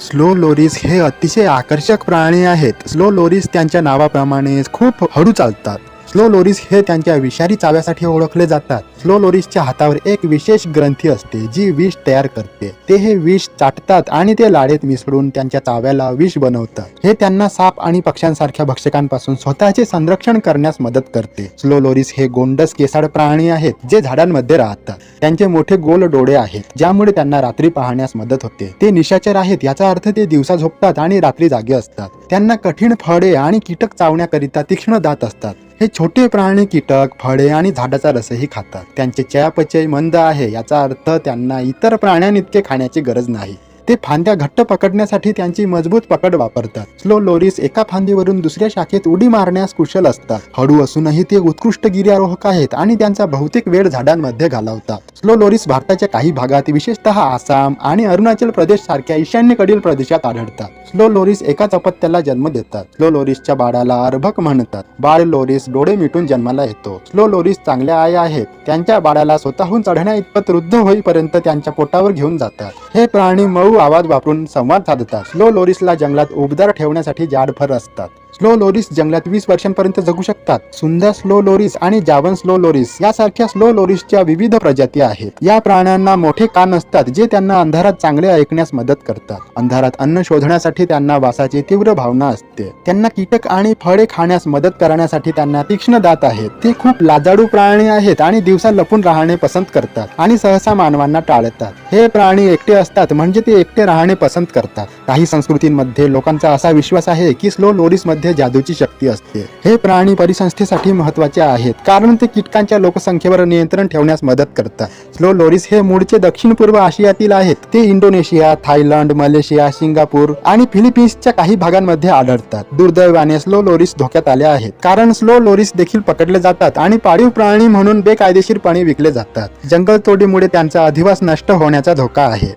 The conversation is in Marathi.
स्लो लोरीस हे अतिशय आकर्षक प्राणी आहेत. स्लो लोरीस त्यांच्या नावाप्रमाणे खूप हळू चालतात. स्लो लोरीस हे त्यांच्या विषारी चाव्यासाठी ओळखले जातात. स्लो लोरीसच्या हातावर एक विशेष ग्रंथी असते जी विष तयार करते. ते हे विष चाटतात आणि ते लाळेत मिसळून त्यांच्या चाव्याला विष बनवतात. हे त्यांना साप आणि पक्ष्यांसारख्या भक्षकांपासून स्वतःचे संरक्षण करण्यास मदत करते. स्लो लोरीस हे गोंडस केसाळ प्राणी आहेत जे झाडांमध्ये राहतात. त्यांचे मोठे गोल डोळे आहेत ज्यामुळे त्यांना रात्री पाहण्यास मदत होते. ते निशाचर आहेत याचा अर्थ ते दिवसा झोपतात आणि रात्री जागे असतात. त्यांना कठीण फळे आणि कीटक चावण्याकरिता तीक्ष्ण दात असतात. हे छोटे प्राणी कीटक, फळे आणि झाडाचा रसही खातात. त्यांचे चयापचय मंद आहे याचा अर्थ त्यांना इतर प्राण्यांइतके खाण्याची गरज नाही. ते फांद्या घट्ट पकडण्यासाठी त्यांची मजबूत पकड वापरतात. स्लो लोरीस एका फांदीवरून दुसऱ्या शाखेत उडी मारण्यास कुशल असतात. हळू असूनही ते उत्कृष्ट गिर्यारोहक आहेत आणि त्यांचा बहुतेक वेळ झाडांमध्ये घालवतात. स्लो लोरीस भारताच्या काही भागात विशेषतः आसाम आणि अरुणाचल प्रदेश सारख्या ईशान्येकडील प्रदेशात आढळतात. स्लो लोरीस एकाच अपत्याला जन्म देतात. स्लो लोरीसच्या बाळाला अर्भक म्हणतात. बाळ लोरीस डोळे मिटून जन्माला येतो. स्लो लोरीस चांगल्या आया आहेत. त्यांच्या बाळाला स्वतःहून चढण्या इतपत वृद्ध होईपर्यंत त्यांच्या पोटावर घेऊन जातात. हे प्राणी मऊ आवाज वापरून संवाद साधतात. स्लो लोरीसला जंगलात उबदार ठेवण्यासाठी जाड फर असतात. स्लो लोरीस जंगलात 20 वर्षांपर्यंत जगू शकतात. सुंदर स्लो लोरीस आणि जावन स्लो लोरीस यासारख्या स्लो लोरीसच्या विविध प्रजाती आहेत. या प्राण्यांना मोठे कान असतात जे त्यांना अंधारात चांगले ऐकण्यास मदत करतात. अंधारात अन्न शोधण्यासाठी त्यांना वासाची तीव्र भावना असते. त्यांना कीटक आणि फळे खाण्यास मदत करण्यासाठी त्यांना तीक्ष्ण दात आहेत. ते खूप लाजाळू प्राणी आहेत आणि दिवसा लपून राहणे पसंत करतात आणि सहसा मानवांना टाळतात. हे प्राणी एकटे असतात म्हणजे ते एकटे राहणे पसंत करतात. काही संस्कृतींमध्ये लोकांचा असा विश्वास आहे की स्लो लोरीस मध्ये जादूची शक्ती असते. हे प्राणी परिसंस्थेसाठी महत्वाचे आहेत कारण ते कीटकांच्या लोकसंख्येवर नियंत्रण ठेवण्यास मदत करतात. स्लो लोरीस हे मूळचे दक्षिण पूर्व आशियातील आहेत. ते इंडोनेशिया, थायलंड, मलेशिया, सिंगापूर आणि फिलिपिन्सच्या काही भागांमध्ये आढळतात. दुर्दैवाने स्लो लोरीस धोक्यात आले आहेत कारण स्लो लोरीस देखील पकडले जातात आणि पाळीव प्राणी म्हणून बेकायदेशीरपणे विकले जातात. जंगलतोडीमुळे त्यांचा अधिवास नष्ट होण्याचा धोका आहे.